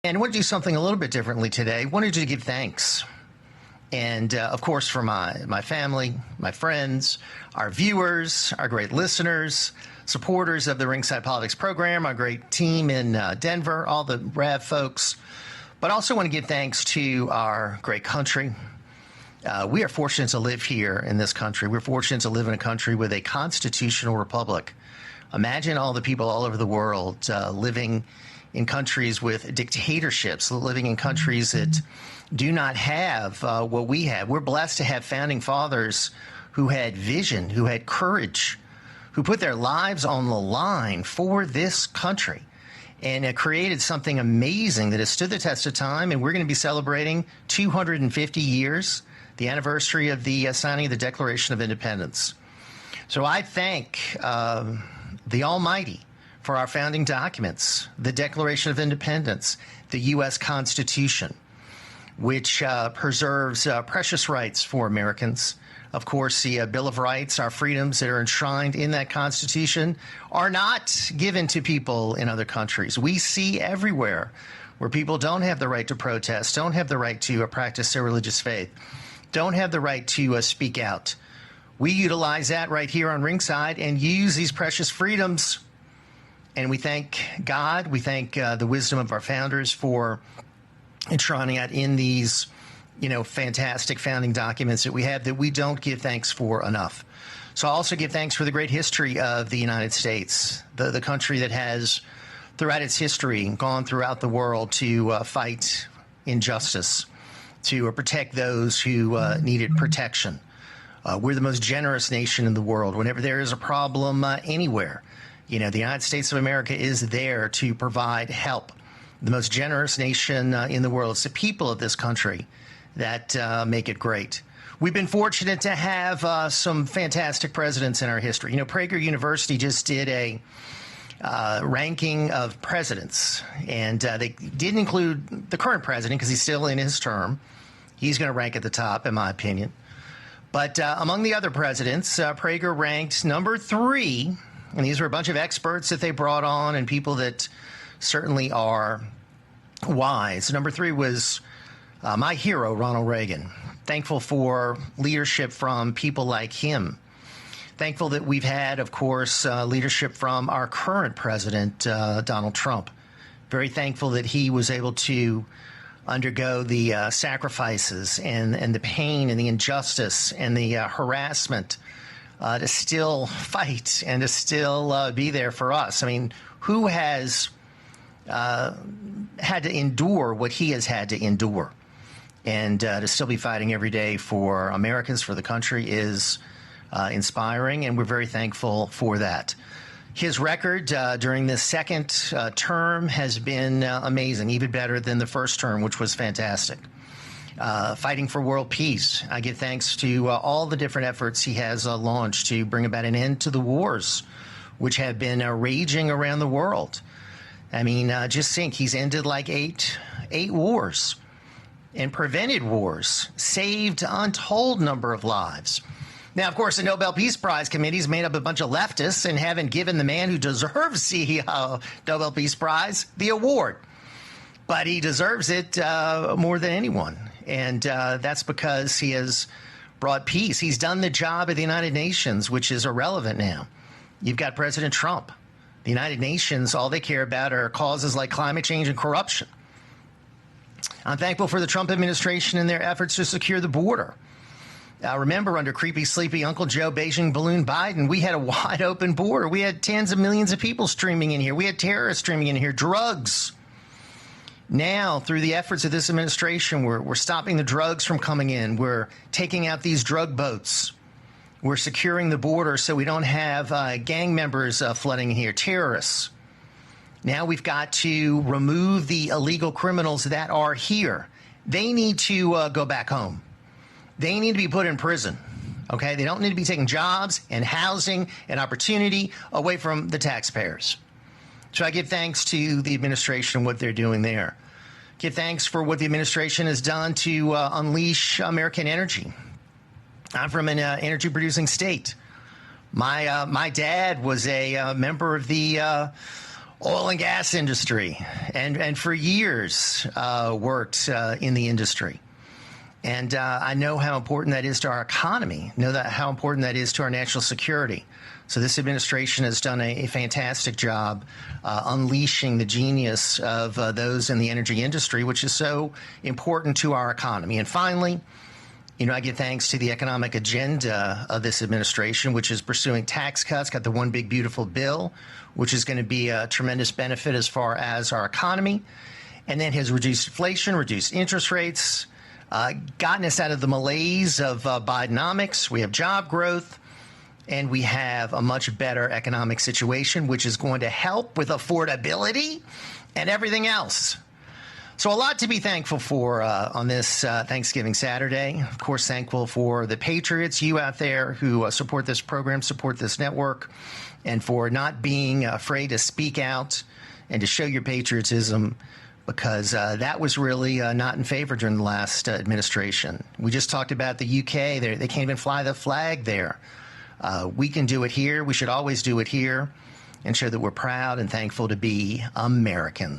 And I want to do something a little bit differently today. I wanted to give thanks. And, of course, for my family, my friends, our viewers, our great listeners, supporters of the Ringside Politics program, our great team in Denver, all the RAV folks. But I also want to give thanks to our great country. We are fortunate to live here in this country. We're fortunate to live in a country with a constitutional republic. Imagine all the people all over the world living in countries with dictatorships, living in countries that do not have what we have. We're blessed to have founding fathers who had vision, who had courage, who put their lives on the line for this country and created something amazing that has stood the test of time. And we're going to be celebrating 250 years, the anniversary of the signing of the Declaration of Independence. So I thank the Almighty for our founding documents, the Declaration of Independence, the U.S. Constitution, which preserves precious rights for Americans. Of course, the Bill of Rights, our freedoms that are enshrined in that Constitution, are not given to people in other countries. We see everywhere where people don't have the right to protest, don't have the right to practice their religious faith, don't have the right to speak out. We utilize that right here on Ringside and use these precious freedoms. And we thank God, we thank the wisdom of our founders for enshrining it in these, fantastic founding documents that we have that we don't give thanks for enough. So I also give thanks for the great history of the United States, the country that has, throughout its history, gone throughout the world to fight injustice, to protect those who needed protection. We're the most generous nation in the world. Whenever there is a problem anywhere, the United States of America is there to provide help. The most generous nation in the world. It's the people of this country that make it great. We've been fortunate to have some fantastic presidents in our history. Prager University just did a ranking of presidents, and they didn't include the current president because he's still in his term. He's going to rank at the top, in my opinion. But among the other presidents, Prager ranked number 3. And these were a bunch of experts that they brought on and people that certainly are wise. Number 3 was my hero, Ronald Reagan. Thankful for leadership from people like him. Thankful that we've had, of course, leadership from our current president, Donald Trump. Very thankful that he was able to undergo the sacrifices and the pain and the injustice and the harassment to still fight and to still be there for us. I mean, who has had to endure what he has had to endure? And to still be fighting every day for Americans, for the country, is inspiring, and we're very thankful for that. His record during this second term has been amazing, even better than the first term, which was fantastic. Fighting for world peace. I give thanks to all the different efforts he has launched to bring about an end to the wars, which have been raging around the world. I mean, just think, he's ended like eight wars and prevented wars, saved untold number of lives. Now, of course, the Nobel Peace Prize Committee is made up of a bunch of leftists and haven't given the man who deserves the Nobel Peace Prize the award. But he deserves it more than anyone. And that's because he has brought peace. He's done the job of the United Nations, which is irrelevant now. You've got President Trump. The United Nations, all they care about are causes like climate change and corruption. I'm thankful for the Trump administration and their efforts to secure the border. Remember, under creepy, sleepy Uncle Joe Beijing balloon Biden, we had a wide open border. We had tens of millions of people streaming in here. We had terrorists streaming in here, drugs. Now, through the efforts of this administration, we're stopping the drugs from coming in. We're taking out these drug boats. We're securing the border so we don't have gang members flooding in here, terrorists. Now we've got to remove the illegal criminals that are here. They need to go back home. They need to be put in prison. Okay? They don't need to be taking jobs and housing and opportunity away from the taxpayers. So I give thanks to the administration and what they're doing there. Give thanks for what the administration has done to unleash American energy. I'm from an energy-producing state. My dad was a member of the oil and gas industry, and for years worked in the industry. And I know how important that is to our economy, know that how important that is to our national security. So this administration has done a fantastic job unleashing the genius of those in the energy industry, which is so important to our economy. And finally, I give thanks to the economic agenda of this administration, which is pursuing tax cuts, got the One Big Beautiful Bill, which is going to be a tremendous benefit as far as our economy, and then has reduced inflation, reduced interest rates, gotten us out of the malaise of Bidenomics. We have job growth, and we have a much better economic situation, which is going to help with affordability and everything else. So a lot to be thankful for on this Thanksgiving Saturday. Of course, thankful for the Patriots, you out there who support this program, support this network, and for not being afraid to speak out and to show your patriotism, because that was really not in favor during the last administration. We just talked about the UK. They can't even fly the flag there. We can do it here. We should always do it here and show that we're proud and thankful to be Americans.